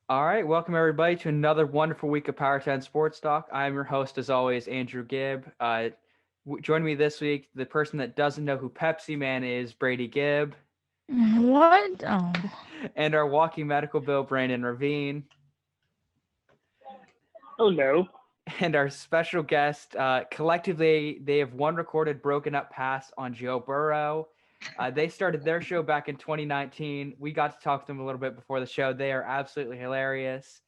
All right, welcome everybody to another wonderful week of Power 10 Sports Talk. I'm your host, as always, Andrew Gibb. Join me this week, the person that doesn't know who Pepsi Man is, Brady Gibb, What? Oh. and our walking medical bill, Brandon Ravine, Oh no. and our special guest. Collectively, they have one recorded broken up pass on Joe Burrow. They started their show back in 2019. We got to talk to them a little bit before the show. They are absolutely hilarious.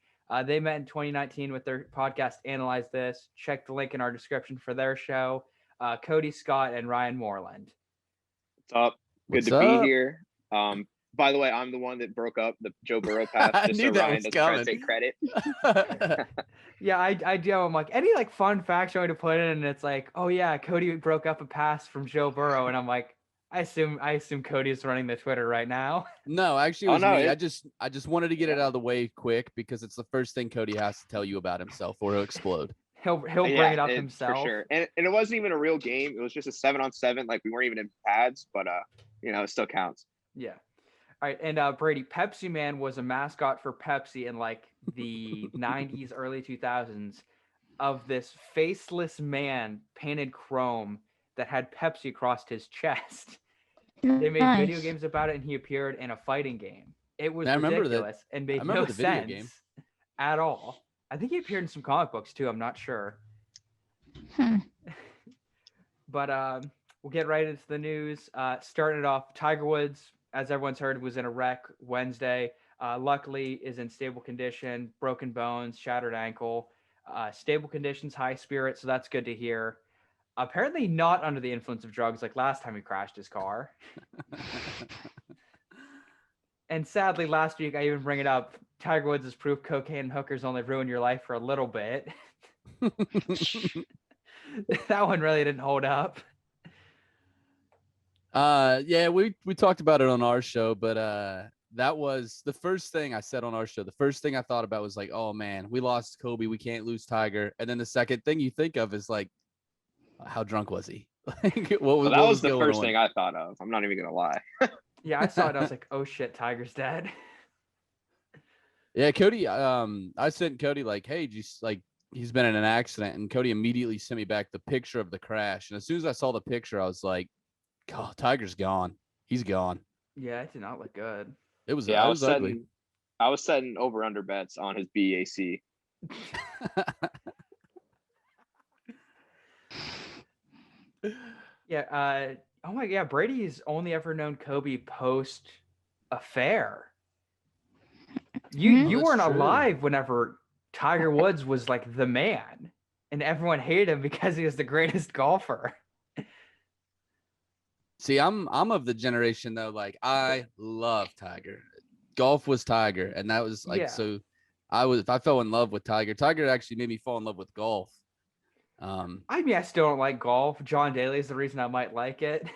They met in 2019 with their podcast, Analyze This. Check the link in our description for their show. Kody Scott and Ryan Moreland. What's up? Good What's to be up? here. By the way, I'm the one that broke up the Joe Burrow pass, I just knew so that Ryan was doesn't try to coming. take credit. Yeah, I do. I'm like, any like fun facts you want to put in, and it's like, oh yeah, Kody broke up a pass from Joe Burrow, and I'm like, I assume Kody is running the Twitter right now. No, actually, it Oh, was no, me. it- I just wanted to get it out of the way quick because it's the first thing Kody has to tell you about himself, or he'll explode. He'll bring Yeah, it up for himself. sure. And it wasn't even a real game. It was just a 7-on-7. Like we weren't even in pads, but it still counts. Yeah. All right, and Brady, Pepsi Man was a mascot for Pepsi in like the 90s, early 2000s of this faceless man painted chrome that had Pepsi across his chest. They made Nice. video games about it, and he appeared in a fighting game. It was I remember that- ridiculous and made remember no the video sense game. at all. I think he appeared in some comic books too. I'm not sure. Hmm. But we'll get right into the news. Starting it off, Tiger Woods, as everyone's heard, was in a wreck Wednesday. Luckily, is in stable condition, broken bones, shattered ankle, stable conditions, high spirit. So that's good to hear. Apparently, not under the influence of drugs like last time he crashed his car. And sadly, last week I even bring it up. Tiger Woods is proof cocaine and hookers only ruin your life for a little bit. That one really didn't hold up. Yeah, we talked about it on our show, but that was the first thing I said on our show. The first thing I thought about was like, oh man, we lost Kobe, we can't lose Tiger. And then the second thing you think of is like, how drunk was he? Like, what So that was the going first on? thing I thought of. I'm not even gonna lie. Yeah, I saw it. I was like, oh shit, Tiger's dead. Yeah, Kody. I sent Kody like, hey, just like he's been in an accident, and Kody immediately sent me back the picture of the crash. And as soon as I saw the picture, I was like, God, Tiger's gone. He's gone. Yeah, it did not look good. It was Yeah, it was ugly. I was setting over/under bets on his BAC. Yeah. Oh my. Yeah. Brady's only ever known Kobe post affair. You That's weren't true. alive whenever Tiger Woods was like the man, and everyone hated him because he was the greatest golfer. See, I'm of the generation though. Like I love Tiger. Golf was Tiger, and that was like Yeah. so. I fell in love with Tiger. Tiger actually made me fall in love with golf. I mean, I still don't like golf. John Daly is the reason I might like it.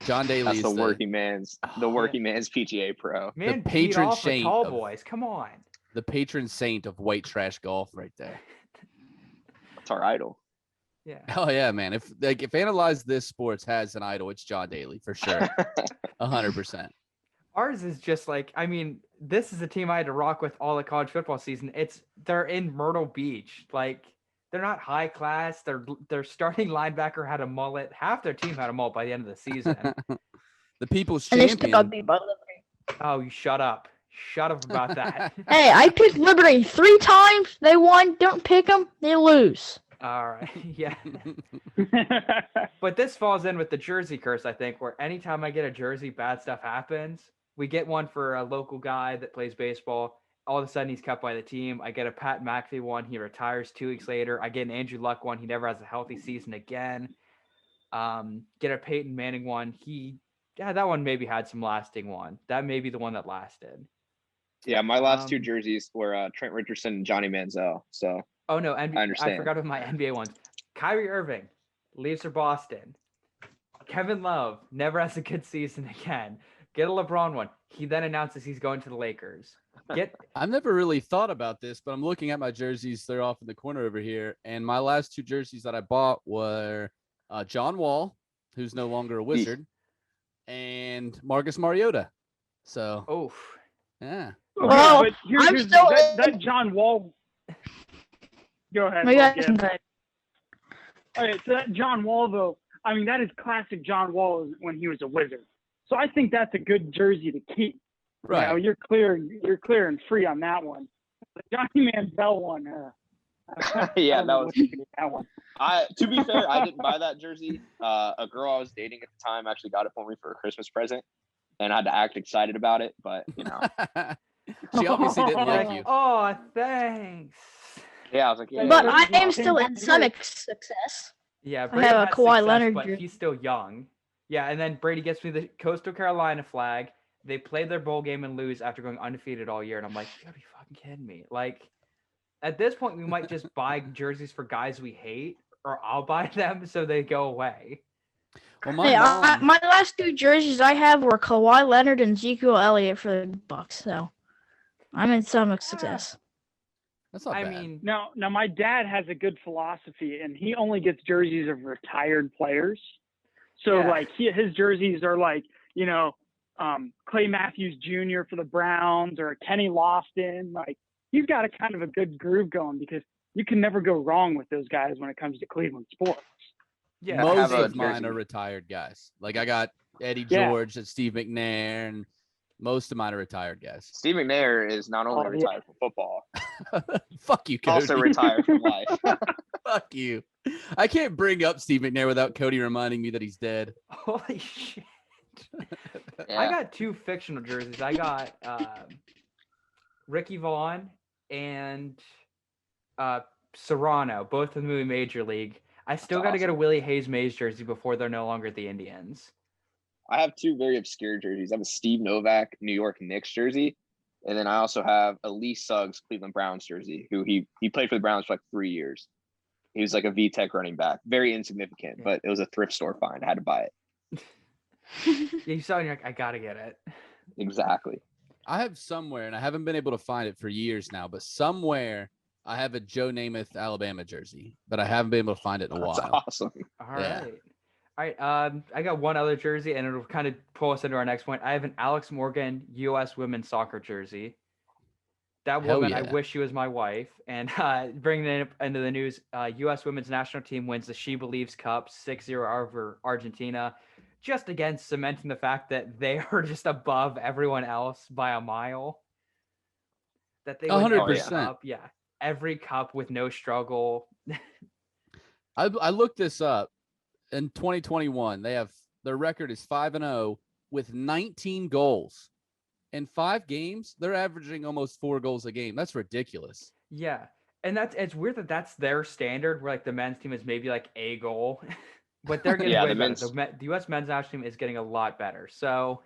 John Daly That's is the working man's PGA pro. Man, beat patron off with saint tall of- boys. Come on. the patron saint of white trash golf, right there. That's our idol. Yeah. Oh yeah, man. If Analyze This Sports has an idol, it's John Daly for sure. 100%. Ours is just like, I mean, this is a team I had to rock with all the college football season. They're in Myrtle Beach. Like, they're not high class. Their starting linebacker had a mullet. Half their team had a mullet by the end of the season. The people's And they still got champion. beat by Liberty. Oh, you shut up. Shut up about that. Hey, I picked Liberty 3 times. They won. Don't pick them. They lose. All right. Yeah. But this falls in with the jersey curse, I think, where anytime I get a jersey, bad stuff happens. We get one for a local guy that plays baseball. All of a sudden, he's cut by the team. I get a Pat McAfee one. He retires 2 weeks later. I get an Andrew Luck one. He never has a healthy season again. Get a Peyton Manning one. That one maybe had some lasting one. That may be the one that lasted. Yeah, my last 2 Um, jerseys were Trent Richardson and Johnny Manziel. So Oh no, I I understand. forgot about my NBA ones. Kyrie Irving leaves for Boston. Kevin Love never has a good season again. Get a LeBron one. He then announces he's going to the Lakers. I've never really thought about this, but I'm looking at my jerseys. They're off in the corner over here. And my last 2 jerseys that I bought were John Wall, who's no longer a Wizard, and Marcus Mariota. So, Oof. yeah. Well, but I'm here's still that John Wall. Go ahead. Maybe Mark, I can cut. Okay, so that John Wall, though, I mean, that is classic John Wall when he was a Wizard. So I think that's a good jersey to keep. Right. You know, you're clear and free on that one. The Johnny Manziel one, Yeah, I don't that know was. what to think of that one. To be fair, I didn't buy that jersey. A girl I was dating at the time actually got it for me for a Christmas present, and I had to act excited about it. But She obviously didn't like you. Oh, thanks. yeah, I was like, yeah. But Yeah, I yeah. am still in some success. Yeah, I Brady have a has Kawhi success, Leonard but jersey. he's still young. Yeah, and then Brady gets me the Coastal Carolina flag. They play their bowl game and lose after going undefeated all year, and I'm like, you gotta be fucking kidding me. Like, at this point, we might just buy jerseys for guys we hate, or I'll buy them so they go away. Well, my Hey, mom. my last 2 jerseys I have were Kawhi Leonard and Ezekiel Elliott for the Bucks, so I'm in some success. That's not I bad. mean, Now, my dad has a good philosophy, and he only gets jerseys of retired players. So, Yeah. like, his jerseys are like, you know, Clay Matthews Jr. for the Browns or Kenny Lofton. Like, he's got a kind of a good groove going because you can never go wrong with those guys when it comes to Cleveland sports. yeah, I Most have a of mine jersey. are retired guys. Like I got Eddie Yeah. George and Steve McNair, and most of mine are retired guys. Steve McNair is not only Oh, yeah. retired from football, Fuck you, he's also Kody. retired from life. Fuck you. I can't bring up Steve McNair without Kody reminding me that he's dead. holy shit. Yeah. I got 2 fictional jerseys. I got Ricky Vaughn and Serrano, both of them in Major League. I still got to get a awesome. Willie Hayes Mays jersey before they're no longer the Indians. I have 2 very obscure jerseys. I have a Steve Novak New York Knicks jersey, and then I also have a Lee Suggs Cleveland Browns jersey, who he played for the Browns for like 3 years. He was like a VTech running back, very insignificant, Yeah. but it was a thrift store find. I had to buy it. Yeah, you saw it and you're like, I got to get it. Exactly. I have somewhere, and I haven't been able to find it for years now, but somewhere I have a Joe Namath Alabama jersey, but I haven't been able to find it in a That's while. awesome. All Yeah. right. All right. I got one other jersey, and it'll kind of pull us into our next point. I have an Alex Morgan U.S. women's soccer jersey. That Hell woman, I yeah. wish she was my wife. And bringing it into the news, U.S. women's national team wins the She Believes Cup 6-0 over Argentina, just again cementing the fact that they are just above everyone else by a mile. That they win every 100%. cup. Yeah, every cup with no struggle. I looked this up. In 2021, their record is 5-0 with 19 goals. In 5 games, they're averaging almost 4 goals a game. That's ridiculous. Yeah, and it's weird that that's their standard. Where like the men's team is maybe like a goal, but they're getting Yeah, way the better. men's- The U.S. men's national team is getting a lot better. So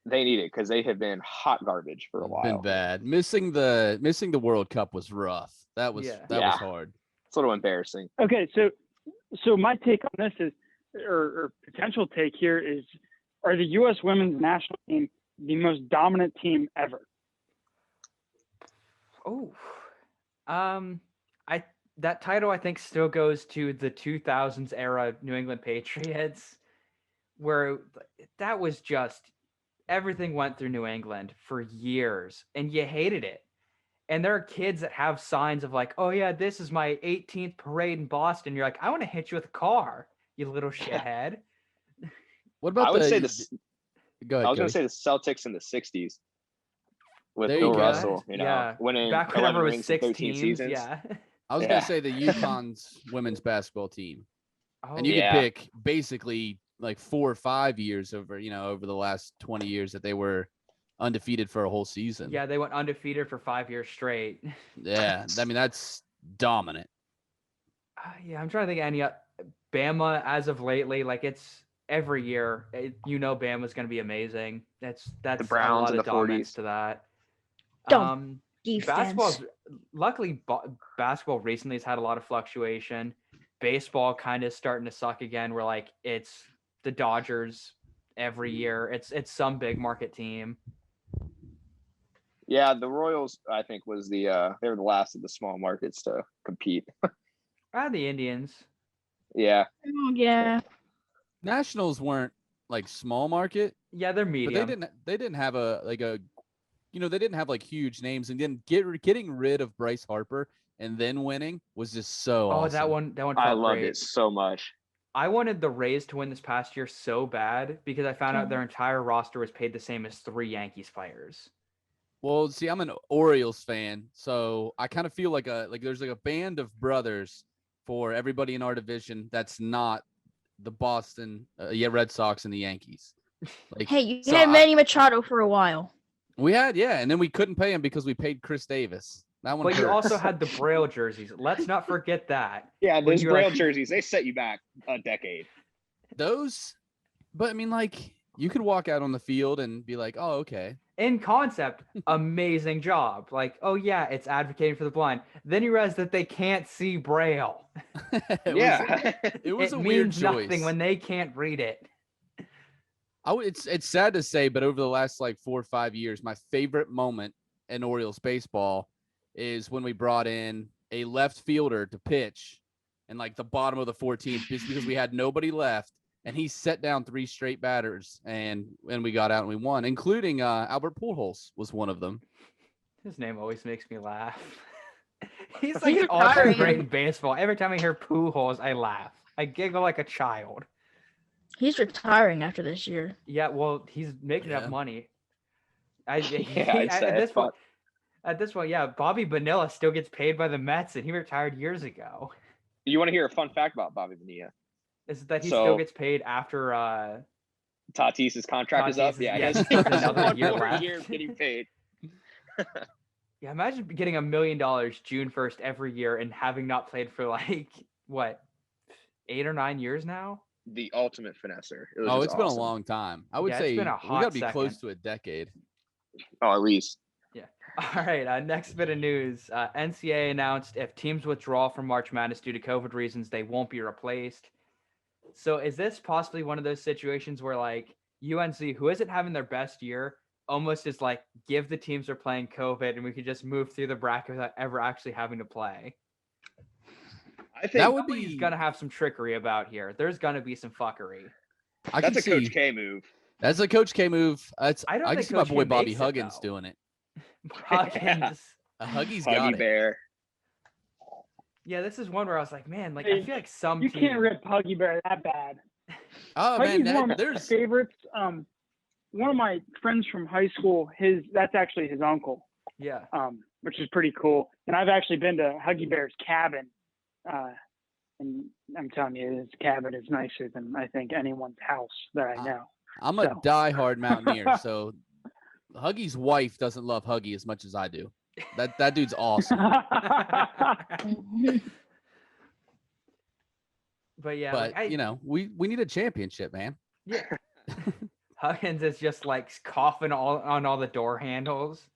They need it because they have been hot garbage for a It's while. been bad. Missing the World Cup was rough. That was Yeah. that Yeah. was hard. It's a little embarrassing. Okay, so my take on this is, or potential take here is, are the U.S. women's national team the most dominant team ever? that title I think still goes to the 2000s era New England Patriots, where that was just everything went through New England for years, and you hated it. And there are kids that have signs of like, oh yeah, this is my 18th parade in Boston. You're like, I want to hit you with a car, you little shithead. What about I would the? say this. Go ahead. I was going Cody. to say the Celtics in the '60s with There you Bill go. Russell. You know, Yeah. winning Back 11 whenever it was rings in 6 13 teams. seasons. Yeah. I was Yeah. gonna say the UConn's women's basketball team, Oh, and you yeah. could pick basically like 4 or 5 years over the last 20 years that they were undefeated for a whole season. yeah, they went undefeated for 5 years straight. Yeah. I mean, that's dominant. Yeah, I'm trying to think of any Bama as of lately. Like it's every year, Bama's going to be amazing. That's The Browns a lot in of the dominance 40s. to that. Dumb defense. Basketball's luckily basketball recently has had a lot of fluctuation. Baseball kind of starting to suck again. Where like it's the Dodgers every year. It's some big market team. Yeah, the Royals, I think, was they were the last of the small markets to compete. The Indians. Yeah, Oh, yeah. Nationals weren't like small market, Yeah, they're but medium. they didn't have a they didn't have like huge names, and then getting rid of Bryce Harper and then winning was just so Oh, awesome. that one I felt loved great. it so much. I wanted the Rays to win this past year so bad because I found out their entire roster was paid the same as 3 Yankees players. Well, see, I'm an Orioles fan, so I kind of feel like there's like a band of brothers for everybody in our division that's not the Boston Red Sox and the Yankees. Like, Hey, you so had Manny Machado for a while. we had, and then we couldn't pay him because we paid Chris Davis. That one But you hurts. also had the Braille jerseys. Let's not forget that. Yeah, When those you're Braille like- jerseys, they set you back a decade. Those, but I mean, like, you could walk out on the field and be like, oh, okay. In concept, amazing job. Like, oh yeah, it's advocating for the blind. Then you realize that they can't see Braille. It was It a weird means choice. nothing when they can't read it. It's sad to say, but over the last like 4 or 5 years, my favorite moment in Orioles baseball is when we brought in a left fielder to pitch in like the bottom of the 14th just because we had nobody left, and he set down 3 straight batters, and we got out and we won, including Albert Pujols was one of them. His name always makes me laugh. He's He's like an all-time retiring. great in baseball. Every time I hear Pujols, I laugh. I giggle like a child. He's retiring after this year. Yeah, well, he's making Yeah. enough money. I'd say at this fuck. point, yeah, Bobby Bonilla still gets paid by the Mets, and he retired years ago. You want to hear a fun fact about Bobby Bonilla? Is that he So- still gets paid after Tatis's contract is up. Tatis is- Yeah, yeah, he has he has another one year more left. year of getting paid. Yeah, imagine getting $1 million June 1st every year and having not played for like what 8 or 9 years now. The ultimate finesser. It was Oh, just it's been a awesome. long time. I would Yeah, it's say been a we hot got to be close second. to a decade. Oh, at least. All right, next bit of news. NCAA announced if teams withdraw from March Madness due to COVID reasons, they won't be replaced. So is this possibly one of those situations where like UNC, who isn't having their best year, almost is like, give the teams who are playing COVID and we could just move through the bracket without ever actually having to play? I think That would Somebody's be. gonna have some trickery about here. There's gonna be some fuckery. I can that's a see. Coach K move. That's a Coach K move. I don't I can think see my Coach boy K Bobby makes it, Huggins though. doing it. Huggins. Huggy's got Huggy it. Bear. Yeah, this is one where I was like, man, like I Hey, feel like some You team. can't rip Huggy Bear that bad. Oh Huggy's man, one of my there's favorites. One of my friends from high school, that's actually his uncle, Yeah. which is pretty cool. And I've actually been to Huggy Bear's cabin, and I'm telling you, his cabin is nicer than I think anyone's house that I know. I'm a So. diehard Mountaineer, so Huggy's wife doesn't love Huggy as much as I do. That dude's awesome. But yeah, But like, we need a championship, man. yeah. Huggins is just like coughing on all the door handles.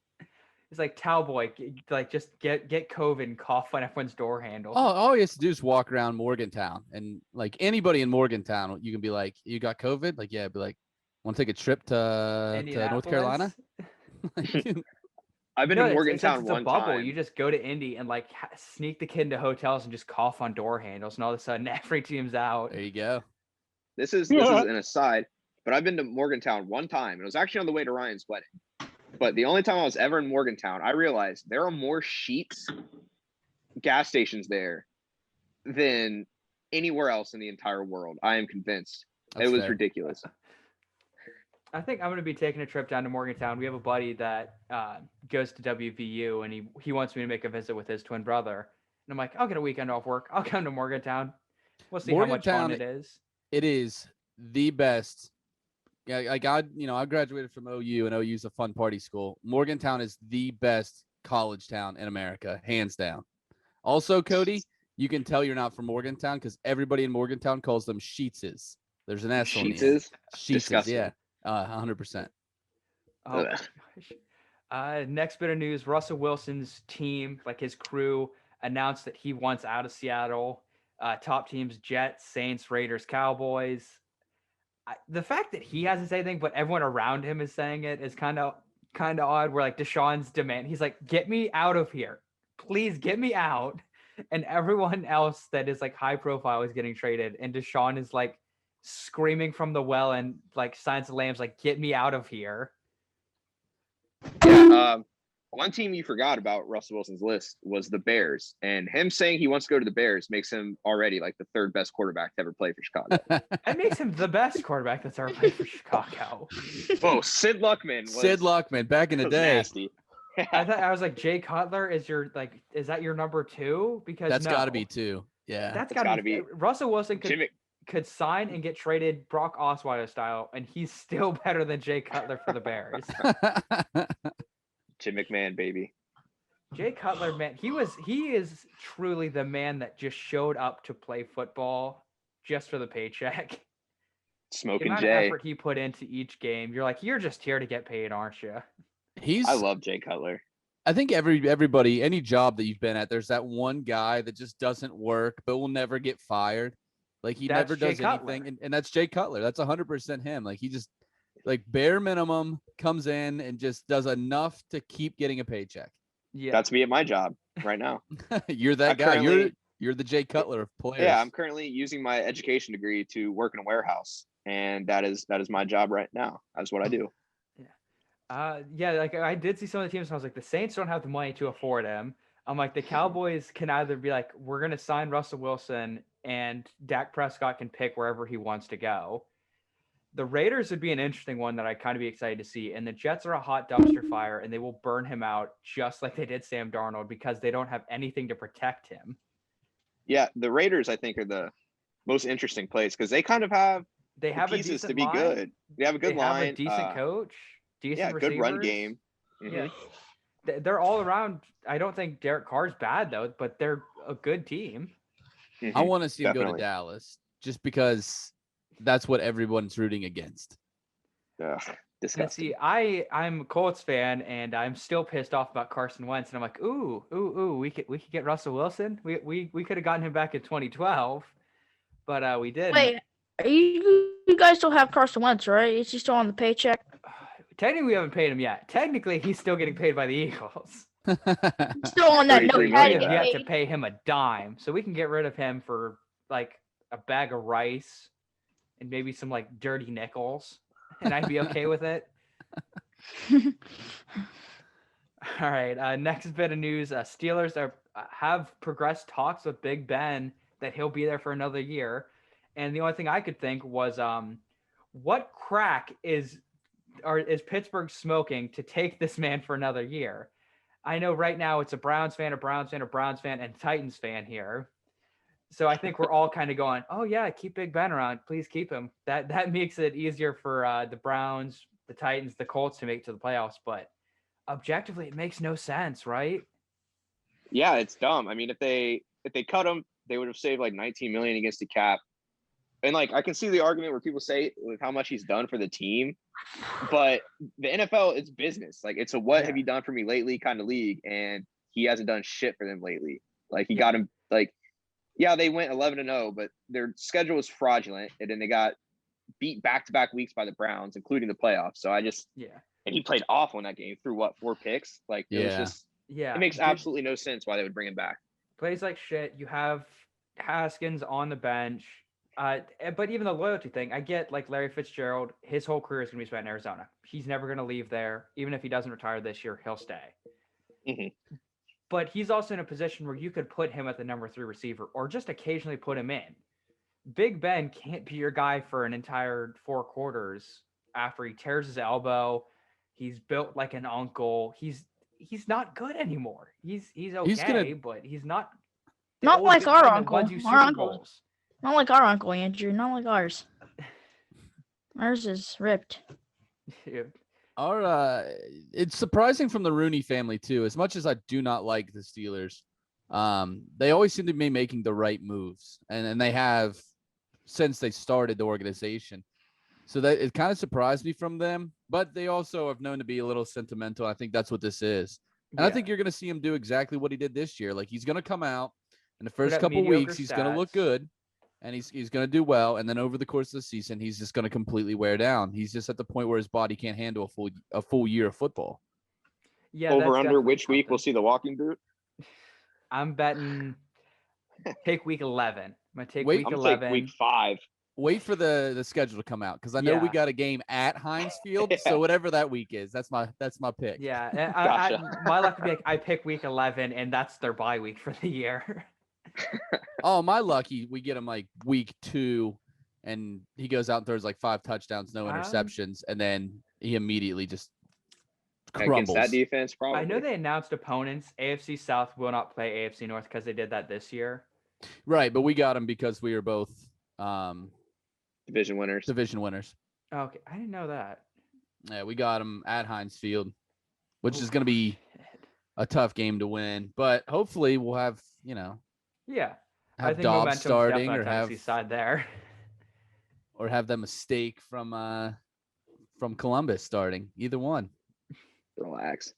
It's like Cowboy, like just get COVID and cough on everyone's door handle. All he has to do is walk around Morgantown, and like anybody in Morgantown, you can be like, "You got COVID?" Like, yeah, be like, "Want to take a trip to North Carolina?" Indianapolis? I've been No, to it's Morgantown a one bubble. time. You just go to Indy and like sneak the kid into hotels and just cough on door handles, and all of a sudden every team's out. There you go. This is an aside, but I've been to Morgantown one time, and it was actually on the way to Ryan's wedding. But the only time I was ever in Morgantown, I realized there are more Sheetz gas stations there than anywhere else in the entire world. I am convinced. That's it was fair. ridiculous. I think I'm going to be taking a trip down to Morgantown. We have a buddy that goes to WVU, and he wants me to make a visit with his twin brother. And I'm like, I'll get a weekend off work. I'll come to Morgantown. We'll see how much fun Morgantown- it is. It is the best. Yeah, I graduated from OU, and OU is a fun party school. Morgantown is the best college town in America, hands down. Also, Kody, you can tell you're not from Morgantown because everybody in Morgantown calls them Sheetses. There's an S on the end. Sheetz? Sheetses, Disgusting. yeah, 100%. Oh, Ugh. gosh. Next bit of news: Russell Wilson's team, like his crew, announced that he wants out of Seattle. Top teams: Jets, Saints, Raiders, Cowboys. The fact that he hasn't said anything, but everyone around him is saying it is kind of odd. Where like Deshaun's demand, he's like, "Get me out of here, please, get me out," and everyone else that is like high profile is getting traded, and Deshaun is like screaming from the well and like Silence of the Lambs, like, "Get me out of here." Yeah. One team you forgot about Russell Wilson's list was the Bears, and him saying he wants to go to the Bears makes him already like the third best quarterback to ever play for Chicago. It makes him the best quarterback that's ever played for Chicago. Whoa, Sid Luckman. Sid Luckman back in the day. Nasty. I was like, Jay Cutler is that your number 2? Because That's no, got to be 2. Yeah. That's It's got to be. gotta be. Russell Wilson Jimmy, could sign and get traded Brock Osweiler style, and he's still better than Jay Cutler for the Bears. Jim McMahon, baby. Jay Cutler, man, he is truly the man that just showed up to play football just for the paycheck. The Smoking amount of Jay. effort he put into each game, you're like, you're just here to get paid, aren't you? I love Jay Cutler. I think everybody, any job that you've been at, there's that one guy that just doesn't work, but will never get fired. Like he That's never Jay does anything, and that's Jay Cutler. That's 100% him. Like he just, like bare minimum, comes in and just does enough to keep getting a paycheck. Yeah, That's me at my job right now. You're that I'm guy. currently- You're the Jay Cutler of players. Yeah, I'm currently using my education degree to work in a warehouse, and that is my job right now. That's what I do. yeah. Like I did see some of the teams, and I was like, the Saints don't have the money to afford him. I'm like, the Cowboys can either be like, we're gonna sign Russell Wilson, and Dak Prescott can pick wherever he wants to go. The Raiders would be an interesting one that I'd kind of be excited to see. And the Jets are a hot dumpster fire, and they will burn him out just like they did Sam Darnold because they don't have anything to protect him. Yeah, the Raiders I think are the most interesting place because they kind of have They have pieces a decent to be line. good. They have a good They line. have a decent coach, decent Yeah, receivers. good run game. Yeah, they're all around. I don't think Derek Carr's bad though, but they're a good team. I want to see him go to Definitely. Dallas just because that's what everyone's rooting against. Ugh, And disgusting. see, I'm a Colts fan, and I'm still pissed off about Carson Wentz, and I'm like, ooh, we could get Russell Wilson. We could have gotten him back in 2012, but we didn't. Wait, you guys still have Carson Wentz, right? Is he still on the paycheck? Technically, we haven't paid him yet. Technically, he's still getting paid by the Eagles. Still on that note. 33 he We had million. to have get yet to paid. pay him a dime, so we can get rid of him for like a bag of rice and maybe some like dirty nickels, and I'd be okay with it. All right. Next bit of news: Steelers have progressed talks with Big Ben that he'll be there for another year, and the only thing I could think was, what crack is Pittsburgh smoking to take this man for another year? I know right now it's a Browns fan, and Titans fan here. So I think we're all kind of going, oh yeah, keep Big Ben around. Please keep him. That makes it easier for the Browns, the Titans, the Colts to make it to the playoffs. But objectively, it makes no sense, right? Yeah, it's dumb. I mean, if they cut him, they would have saved like 19 million against the cap. And like I can see the argument where people say with how much he's done for the team, but the NFL, it's business. Like it's a what have you done for me lately kind of league, and he hasn't done shit for them lately. Like he got him like, yeah, they went 11-0, but their schedule was fraudulent, and then they got beat back-to-back weeks by the Browns, including the playoffs. So and he played awful in that game through 4 picks. Like it was just it makes absolutely no sense why they would bring him back. Plays like shit. You have Haskins on the bench. But even the loyalty thing, I get like Larry Fitzgerald, his whole career is going to be spent in Arizona. He's never going to leave there. Even if he doesn't retire this year, he'll stay. Mm-hmm. But he's also in a position where you could put him at the number 3 receiver or just occasionally put him in. Big Ben can't be your guy for an entire 4 quarters after he tears his elbow. He's built like an uncle. He's not good anymore. He's okay, but he's not. Not like our uncle. Our uncle. Bowls. Not like our uncle, Andrew. Not like ours. Ours is ripped. Yeah. It's surprising from the Rooney family too. As much as I do not like the Steelers, they always seem to be making the right moves, and they have since they started the organization. So that it kind of surprised me from them, but they also have known to be a little sentimental. I think that's what this is, and I think you're going to see him do exactly what he did this year. Like he's going to come out in the first couple weeks, he's going to look good. And he's going to do well, and then over the course of the season, he's just going to completely wear down. He's just at the point where his body can't handle a full year of football. Yeah. Over under which week we'll see the walking boot? I'm betting take week 11. I'm gonna take I'm week 11. Take week 5. Wait for the schedule to come out because I know we Yeah. got a game at Heinz Field. Yeah. So whatever that week is, that's my pick. Yeah, and Gotcha. my luck would be like I pick week 11, and that's their bye week for the year. Oh, my lucky, we get him like week 2, and he goes out and throws like 5 touchdowns, no interceptions, and then he immediately just crumbles. Against that defense, probably. I know they announced opponents. AFC South will not play AFC North because they did that this year. Right, but we got him because we were both Division winners. Okay, I didn't know that. Yeah, we got him at Heinz Field, which is going to be a tough game to win. But hopefully we'll have, Yeah, I have think Dobbs momentum's starting definitely or on have Tennessee's side there. or have them a mistake from Columbus starting. Either one. Relax.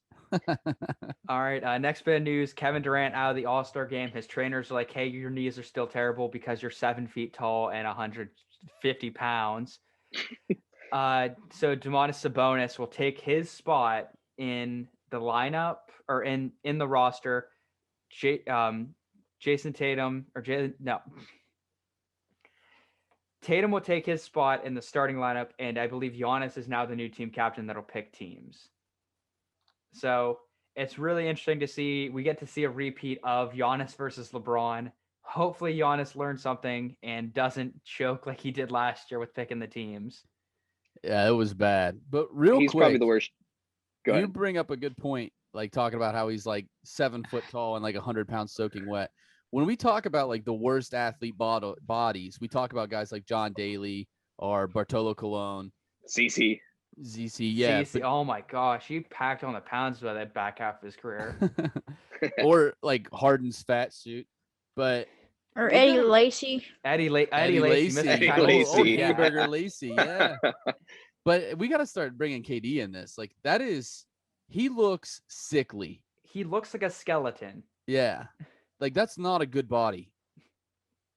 All right, next bit of news: Kevin Durant out of the All-Star game. His trainers are like, "Hey, your knees are still terrible because you're 7 feet tall and 150 pounds." So Domantas Sabonis will take his spot in the lineup or in the roster. Jason Tatum or Tatum will take his spot in the starting lineup, and I believe Giannis is now the new team captain that'll pick teams. So it's really interesting to see. We get to see a repeat of Giannis versus LeBron. Hopefully Giannis learns something and doesn't choke like he did last year with picking the teams. Yeah, it was bad. But He's quick, probably the worst. Go you ahead. bring up a good point, like talking about how he's like 7 foot tall and like 100 pounds soaking wet. When we talk about like the worst athlete bodies, we talk about guys like John Daly or Bartolo Colon. CC. ZC, yeah. CC, oh my gosh, he packed on the pounds by that back half of his career. Or like Harden's fat suit. But Or Eddie Lacy. Eddie Lacy. Eddie Eddie Lacy. Old hamburger Lacy, yeah. But we got to start bringing KD in this. Like he looks sickly. He looks like a skeleton. Yeah. Like that's not a good body.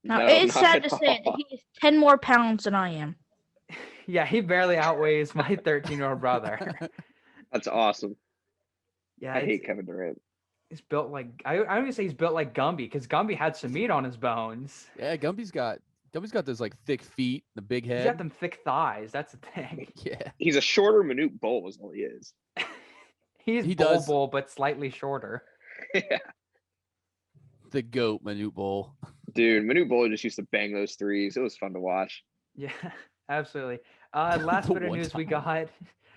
Now, No, it's not sad at to say that all. he's 10 more pounds than I am. Yeah, he barely outweighs my 13-year-old brother. That's awesome. Yeah, I hate Kevin Durant. He's built like I don't even say he's built like Gumby because Gumby had some meat on his bones. Yeah, Gumby's got those like thick feet, the big head. He's got them thick thighs. That's the thing. Yeah. He's a shorter Manute Bol is all he is. He does. Bull, but slightly shorter. Yeah. The GOAT Manute Bowl. Dude, Manute Bol just used to bang those threes. It was fun to watch. Yeah, absolutely. Last The bit of one news we time.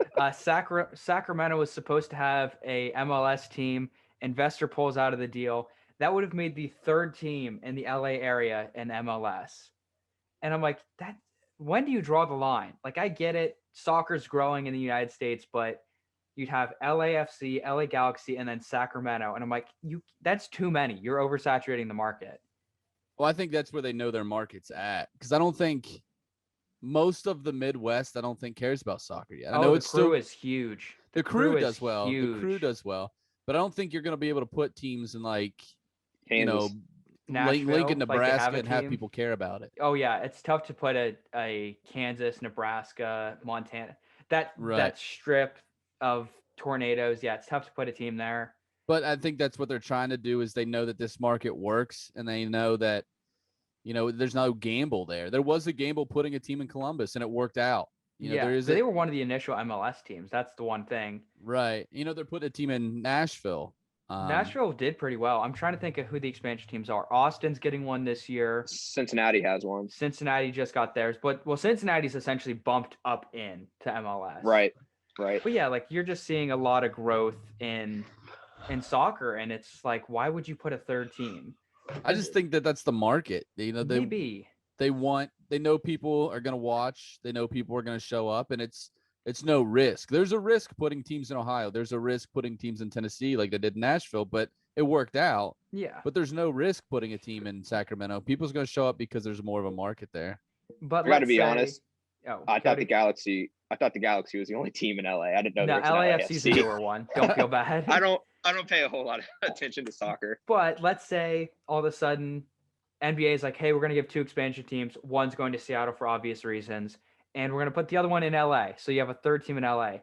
got. Sacramento was supposed to have a MLS team. Investor pulls out of the deal. That would have made the 3rd team in the LA area in MLS. And I'm like, when do you draw the line? Like, I get it. Soccer's growing in the United States, but you'd have LAFC, LA Galaxy, and then Sacramento. And I'm like, that's too many. You're oversaturating the market. Well, I think that's where they know their market's at. Because I don't think most of the Midwest, cares about soccer yet. I know the it's Crew still is huge. the crew is does well. huge. The crew does well. But I don't think you're going to be able to put teams in like, Kansas. Nashville, Lincoln, like they have Nebraska, a and have team. people care about it. Oh yeah, it's tough to put a Kansas, Nebraska, Montana, that strip of tornadoes. Yeah, it's tough to put a team there. But I think that's what they're trying to do is they know that this market works and they know that, there's no gamble there. There was a gamble putting a team in Columbus and it worked out. They were one of the initial MLS teams. That's the one thing. Right. They're putting a team in Nashville. Nashville did pretty well. I'm trying to think of who the expansion teams are. Austin's getting one this year. Cincinnati has one. Cincinnati just got theirs. But, Cincinnati's essentially bumped up in to MLS. Right. But yeah, like you're just seeing a lot of growth in soccer. And it's like, why would you put a 3rd team? I just think that's the market. Maybe. They know people are going to watch. They know people are going to show up, and it's no risk. There's a risk putting teams in Ohio. There's a risk putting teams in Tennessee like they did in Nashville, but it worked out. Yeah. But there's no risk putting a team in Sacramento. People's going to show up because there's more of a market there. But I got to be honest. Oh, I thought the Galaxy was the only team in LA. I didn't know no, there was an LAFC's the newer one. Don't feel bad. I don't pay a whole lot of attention to soccer. But let's say all of a sudden NBA is like, hey, we're going to give 2 expansion teams. One's going to Seattle for obvious reasons. And we're going to put the other one in LA. So you have a 3rd team in LA.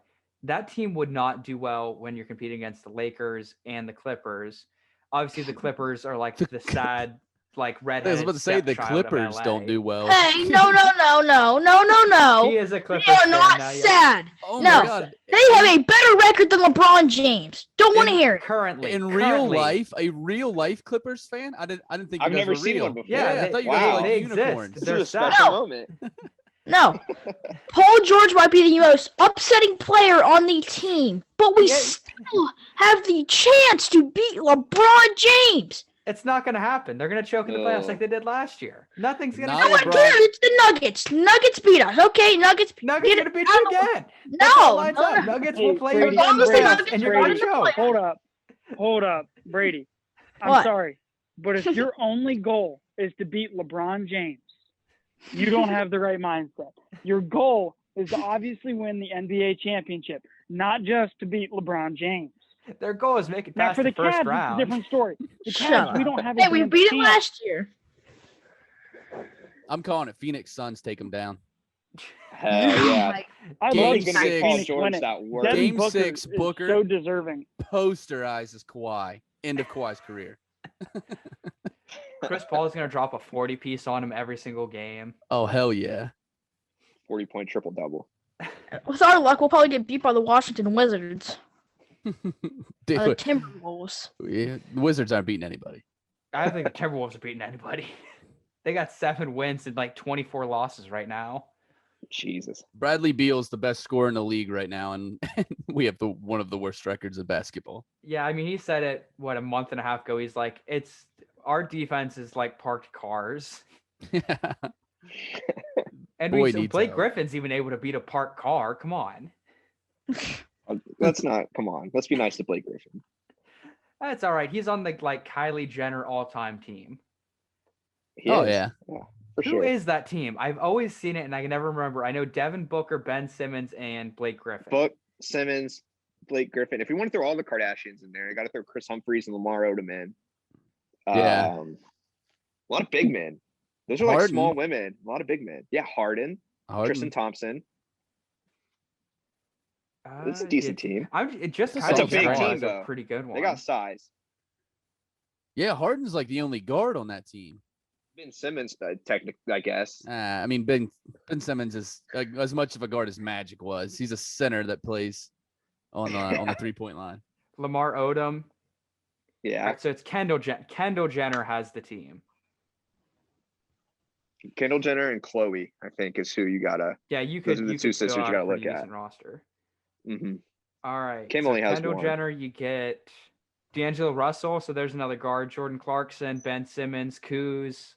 That team would not do well when you're competing against the Lakers and the Clippers. Obviously, the Clippers are like the sad like I redheaded. was about to say the stepchild of Clippers don't LA. do well. Hey, no. He is a We Clippers are fan not now. Yeah. sad. Oh No. my God. They have a better record than LeBron James. Don't want to In- hear it. Currently, In real life, a real life Clippers fan? I didn't think you I've guys never were seen real. one before. Yeah, I thought you wow. guys were like they exist. unicorns. This They're is a sad. special No. moment. No. Paul George might be the most upsetting player on the team, but we He is. still have the chance to beat LeBron James. It's not going to happen. They're going to choke in the playoffs No. like they did last year. Nothing's going to Not No one change. LeBron. cares. It's the Nuggets. Nuggets beat us. Okay, Nuggets. Nuggets get going to it beat you out. again. That's how it No, lines no, up. no. Nuggets Hey, will play you Brady, again in the Brady, playoffs, and you're going Brady, to choke. Hold up, Brady. I'm What? sorry, but if your only goal is to beat LeBron James, you don't have the right mindset. Your goal is to obviously win the NBA championship, not just to beat LeBron James. Their goal is make it Now, past for the the first Cavs, it's a round. different story. The Shut Cavs, we up. don't have a Hey, we damn beat it chance. last year. I'm calling it. Phoenix Suns take them down. Hell yeah. Like, I'd Game love to He's see gonna six. get Paul Phoenix George win it. that work. Devin Game Booker 6, is Booker. so deserving. Posterizes Kawhi. End of Kawhi's career. Chris Paul is going to drop a 40 piece on him every single game. Oh hell yeah. 40-point triple double. with our luck, we'll probably get beat by the Washington Wizards. Dude, The Timberwolves. yeah, the Wizards aren't beating anybody. I don't think the Timberwolves are beating anybody. They got 7 wins and like 24 losses right now. Jesus. Bradley Beal's the best scorer in the league right now, and we have one of the worst records of basketball. Yeah, I mean, he said it, a month and a half ago. He's like, our defense is like parked cars. And Boy so needs Blake help. Griffin's even able to beat a parked car. Come on. Let's not. Come on. Let's be nice to Blake Griffin. That's all right. He's on the like Kylie Jenner all-time team. He Oh is. yeah. For Who is sure. that team? I've always seen it and I can never remember. I know Devin Booker, Ben Simmons, and Blake Griffin. Book, Simmons, Blake Griffin. If we want to throw all the Kardashians in there, I got to throw Chris Humphries and Lamar Odom in. Yeah. A lot of big men. Those are like Harden. small women. A lot of big men. Yeah, Harden, Tristan Thompson. It's a decent team. Just That's Kylie a big Jenner team, is a though. pretty good one. They got size. Yeah, Harden's like the only guard on that team. Ben Simmons, technically, I guess. I mean, Ben Simmons is as much of a guard as Magic was. He's a center that plays on the 3-point line. Lamar Odom. Yeah. Right, so it's Kendall Jenner has the team. Kendall Jenner and Chloe, I think, is who you gotta. Yeah, you Those could. are the You two could fill sisters you out a gotta pretty look at. decent roster. Mm-hmm. All right. Kim so only has Kendall one. Jenner, you get D'Angelo Russell. So there's another guard. Jordan Clarkson, Ben Simmons, Kuz.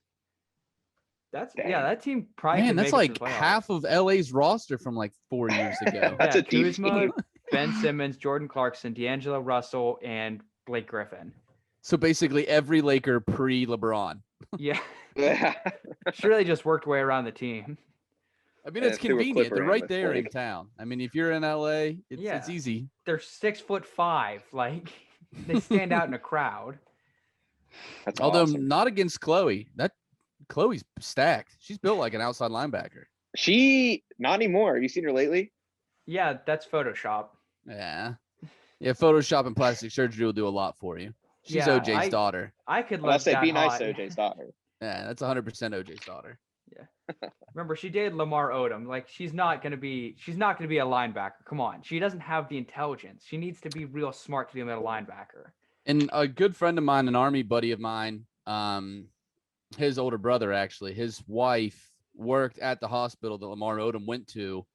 Dang. That team probably. Man, could that's make it to like the playoffs. half of LA's roster from like 4 years ago. That's Yeah, a deep Kuzma, team. Ben Simmons, Jordan Clarkson, D'Angelo Russell, and Blake Griffin. So basically every Laker pre-LeBron. Yeah, Yeah. sure they just worked way around the team. I mean, Yeah, it's if they were convenient. They're Clipper right with there in Blake. town. I mean, if you're in LA, it's Yeah. easy. They're 6'5". Like they stand out in a crowd. That's Although awesome. not against Chloe. That Chloe's stacked. She's built like an outside linebacker. She not anymore. Have you seen her lately? Yeah, that's Photoshop. Yeah. Yeah, Photoshop and plastic surgery will do a lot for you. She's Yeah, OJ's daughter. I could Well, I'll let say that be nice hot. to OJ's daughter. Yeah, that's 100% OJ's daughter. Remember, she dated Lamar Odom. Like she's not gonna be a linebacker. Come on, she doesn't have the intelligence. She needs to be real smart to be a middle linebacker. And a good friend of mine, an army buddy of mine, his older brother actually, his wife worked at the hospital that Lamar Odom went to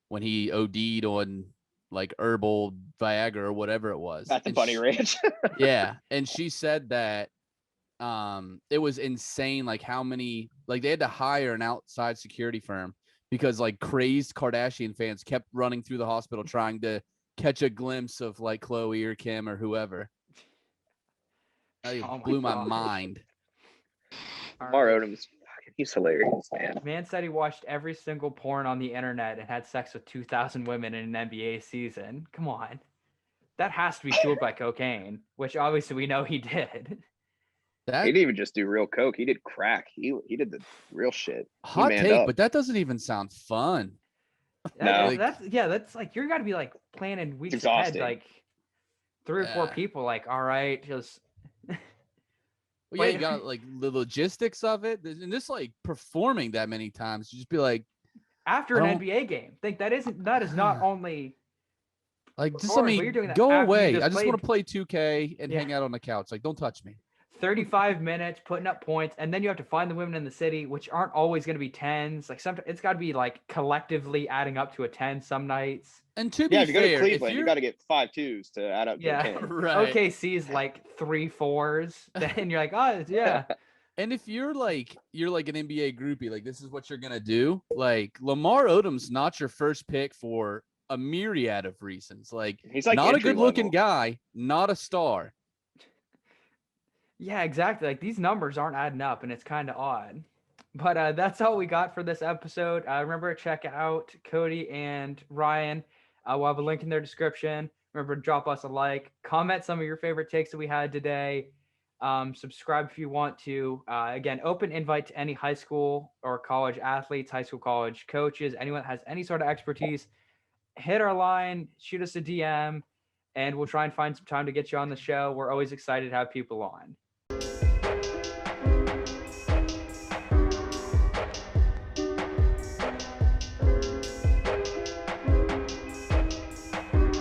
when he OD'd on like herbal Viagra or whatever it was. That's a And funny ranch. Yeah, and she said that it was insane like how many like they had to hire an outside security firm because like crazed Kardashian fans kept running through the hospital trying to catch a glimpse of like Chloe or Kim or whoever. That Oh my blew my God. mind. Lamar Odom's he's hilarious, man. Man said he watched every single porn on the internet and had sex with 2,000 women in an NBA season. Come on. That has to be fueled by cocaine, which obviously we know he did. That He didn't even just do real coke. He did crack. He did the real shit. hot manned take, up. but that doesn't even sound fun. No. That's like you're gotta be like planning weeks ahead, exhausting. like 3 or 4 Yeah. people, like, all right, just Well, yeah, you got like the logistics of it, and this like performing that many times, you just be like, after I an don't- NBA game. Think that is not only like just performing, but you're doing that go after you away. just I just want to played play 2K and Yeah. hang out on the couch. Like, don't touch me. 35 minutes putting up points, and then you have to find the women in the city, which aren't always going to be 10s. Like sometimes it's got to be like collectively adding up to a 10 some nights. And to Yeah, be if you go to fair, Cleveland, if you you're got to get 5 twos to add up to Yeah. a 10. right, OKC's like 3 4s. Then you're like, oh yeah. and if you're like an NBA groupie, like this is what you're gonna do. Like Lamar Odom's not your first pick for a myriad of reasons. Like He's like not a entry good looking level. guy, not a star. Yeah, exactly. Like these numbers aren't adding up, and it's kind of odd. But that's all we got for this episode. Remember to check out Kody and Ryan. We'll have a link in their description. Remember to drop us a like, comment some of your favorite takes that we had today. Subscribe if you want to. Again, open invite to any high school or college athletes, high school, college coaches, anyone that has any sort of expertise. Hit our line, shoot us a DM, and we'll try and find some time to get you on the show. We're always excited to have people on.